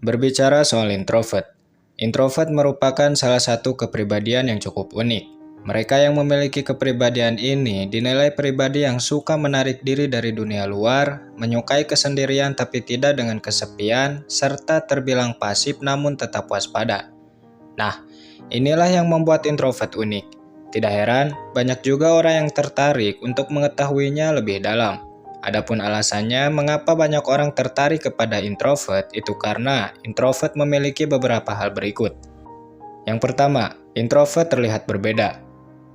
Berbicara soal introvert, introvert merupakan salah satu kepribadian yang cukup unik. Mereka yang memiliki kepribadian ini dinilai pribadi yang suka menarik diri dari dunia luar, menyukai kesendirian tapi tidak dengan kesepian, serta terbilang pasif namun tetap waspada. Nah, inilah yang membuat introvert unik. Tidak heran, banyak juga orang yang tertarik untuk mengetahuinya lebih dalam. Adapun alasannya mengapa banyak orang tertarik kepada introvert itu karena introvert memiliki beberapa hal berikut. Yang pertama, introvert terlihat berbeda.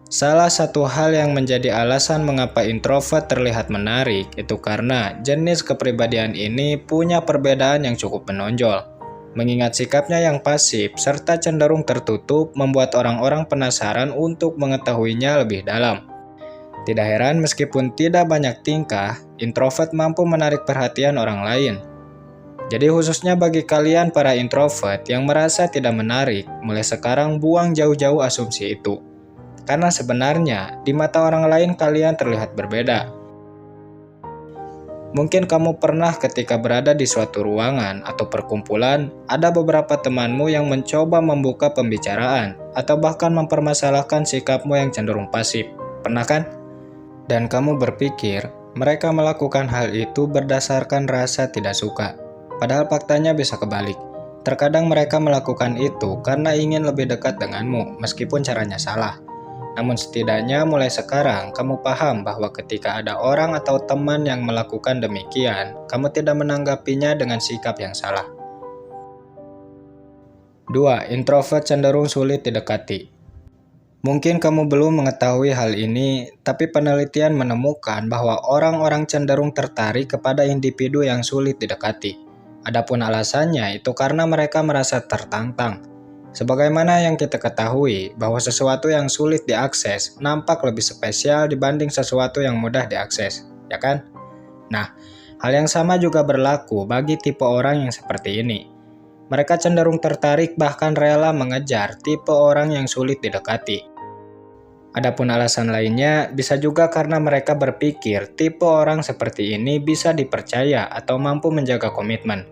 Salah satu hal yang menjadi alasan mengapa introvert terlihat menarik itu karena jenis kepribadian ini punya perbedaan yang cukup menonjol. Mengingat sikapnya yang pasif serta cenderung tertutup membuat orang-orang penasaran untuk mengetahuinya lebih dalam. Tidak heran meskipun tidak banyak tingkah, introvert mampu menarik perhatian orang lain. Jadi khususnya bagi kalian para introvert yang merasa tidak menarik, mulai sekarang buang jauh-jauh asumsi itu. Karena sebenarnya di mata orang lain kalian terlihat berbeda. Mungkin kamu pernah ketika berada di suatu ruangan atau perkumpulan, ada beberapa temanmu yang mencoba membuka pembicaraan atau bahkan mempermasalahkan sikapmu yang cenderung pasif. Pernah kan? Dan kamu berpikir mereka melakukan hal itu berdasarkan rasa tidak suka. Padahal faktanya bisa kebalik. Terkadang mereka melakukan itu karena ingin lebih dekat denganmu meskipun caranya salah. Namun setidaknya mulai sekarang kamu paham bahwa ketika ada orang atau teman yang melakukan demikian, kamu tidak menanggapinya dengan sikap yang salah. 2. Introvert cenderung sulit didekati. Mungkin kamu belum mengetahui hal ini, tapi penelitian menemukan bahwa orang-orang cenderung tertarik kepada individu yang sulit didekati. Adapun alasannya itu karena mereka merasa tertantang. Sebagaimana yang kita ketahui bahwa sesuatu yang sulit diakses nampak lebih spesial dibanding sesuatu yang mudah diakses, ya kan? Nah, hal yang sama juga berlaku bagi tipe orang yang seperti ini. Mereka cenderung tertarik bahkan rela mengejar tipe orang yang sulit didekati. Adapun alasan lainnya bisa juga karena mereka berpikir tipe orang seperti ini bisa dipercaya atau mampu menjaga komitmen.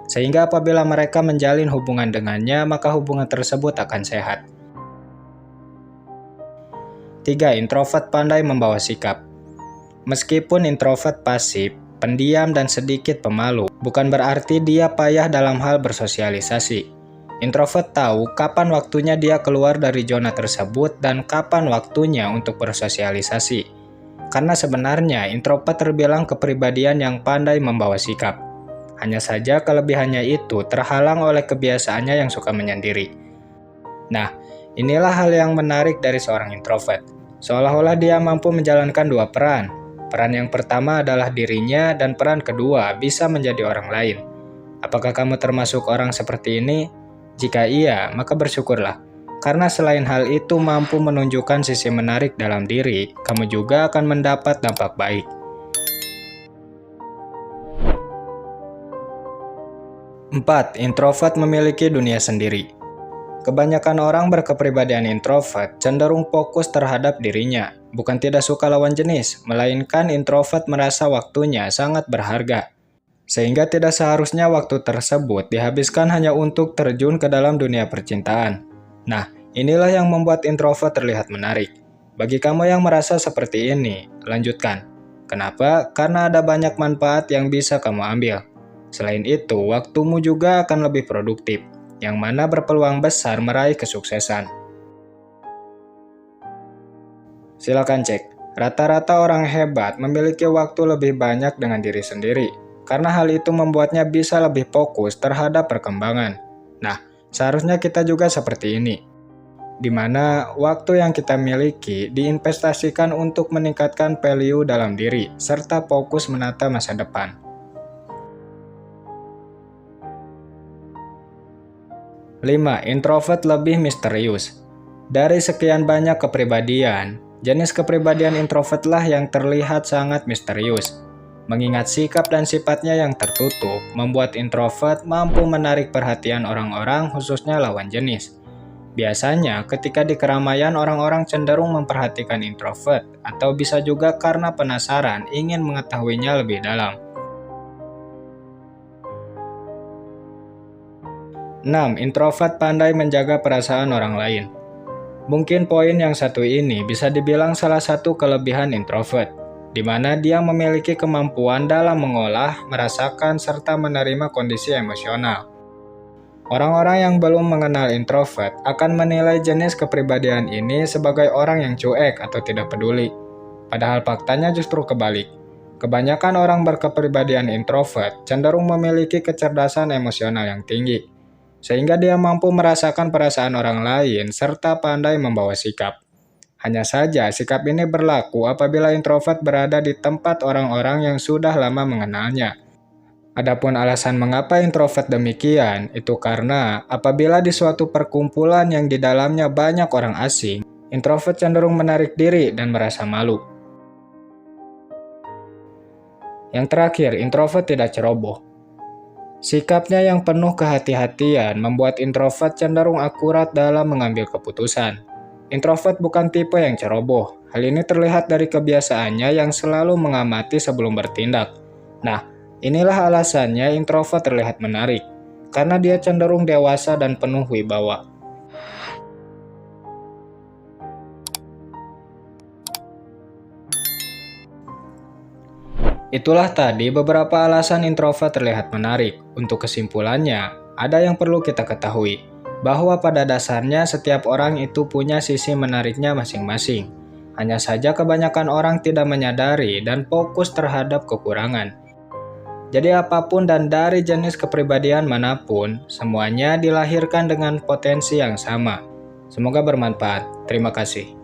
Sehingga apabila mereka menjalin hubungan dengannya, maka hubungan tersebut akan sehat. 3. Introvert pandai membawa sikap. Meskipun introvert pasif, pendiam dan sedikit pemalu, bukan berarti dia payah dalam hal bersosialisasi. Introvert tahu kapan waktunya dia keluar dari zona tersebut dan kapan waktunya untuk bersosialisasi. Karena sebenarnya introvert terbilang kepribadian yang pandai membawa sikap. Hanya saja kelebihannya itu terhalang oleh kebiasaannya yang suka menyendiri. Nah, inilah hal yang menarik dari seorang introvert. Seolah-olah dia mampu menjalankan dua peran. Peran yang pertama adalah dirinya dan peran kedua bisa menjadi orang lain. Apakah kamu termasuk orang seperti ini? Jika iya, maka bersyukurlah. Karena selain hal itu mampu menunjukkan sisi menarik dalam diri, kamu juga akan mendapat dampak baik. 4. Introvert memiliki dunia sendiri. Kebanyakan orang berkepribadian introvert cenderung fokus terhadap dirinya, bukan tidak suka lawan jenis, melainkan introvert merasa waktunya sangat berharga. Sehingga tidak seharusnya waktu tersebut dihabiskan hanya untuk terjun ke dalam dunia percintaan. Nah, inilah yang membuat introvert terlihat menarik. Bagi kamu yang merasa seperti ini, lanjutkan. Kenapa? Karena ada banyak manfaat yang bisa kamu ambil. Selain itu, waktumu juga akan lebih produktif, yang mana berpeluang besar meraih kesuksesan. Silakan cek, rata-rata orang hebat memiliki waktu lebih banyak dengan diri sendiri. Karena hal itu membuatnya bisa lebih fokus terhadap perkembangan. Nah, seharusnya kita juga seperti ini. Di mana waktu yang kita miliki diinvestasikan untuk meningkatkan value dalam diri, serta fokus menata masa depan. 5. Introvert lebih misterius. Dari sekian banyak kepribadian, jenis kepribadian introvertlah yang terlihat sangat misterius. Mengingat sikap dan sifatnya yang tertutup, membuat introvert mampu menarik perhatian orang-orang khususnya lawan jenis. Biasanya ketika di keramaian orang-orang cenderung memperhatikan introvert atau bisa juga karena penasaran ingin mengetahuinya lebih dalam. 6. Introvert pandai menjaga perasaan orang lain. Mungkin poin yang satu ini bisa dibilang salah satu kelebihan introvert, di mana dia memiliki kemampuan dalam mengolah, merasakan, serta menerima kondisi emosional. Orang-orang yang belum mengenal introvert akan menilai jenis kepribadian ini sebagai orang yang cuek atau tidak peduli. Padahal faktanya justru kebalik. Kebanyakan orang berkepribadian introvert cenderung memiliki kecerdasan emosional yang tinggi, sehingga dia mampu merasakan perasaan orang lain serta pandai membawa sikap. Hanya saja sikap ini berlaku apabila introvert berada di tempat orang-orang yang sudah lama mengenalnya. Adapun alasan mengapa introvert demikian, itu karena apabila di suatu perkumpulan yang di dalamnya banyak orang asing, introvert cenderung menarik diri dan merasa malu. Yang terakhir, introvert tidak ceroboh. Sikapnya yang penuh kehati-hatian membuat introvert cenderung akurat dalam mengambil keputusan. Introvert bukan tipe yang ceroboh. Hal ini terlihat dari kebiasaannya yang selalu mengamati sebelum bertindak. Nah, inilah alasannya introvert terlihat menarik, karena dia cenderung dewasa dan penuh wibawa. Itulah tadi beberapa alasan introvert terlihat menarik. Untuk kesimpulannya, ada yang perlu kita ketahui, bahwa pada dasarnya setiap orang itu punya sisi menariknya masing-masing. Hanya saja kebanyakan orang tidak menyadari dan fokus terhadap kekurangan. Jadi apapun dan dari jenis kepribadian manapun, semuanya dilahirkan dengan potensi yang sama. Semoga bermanfaat. Terima kasih.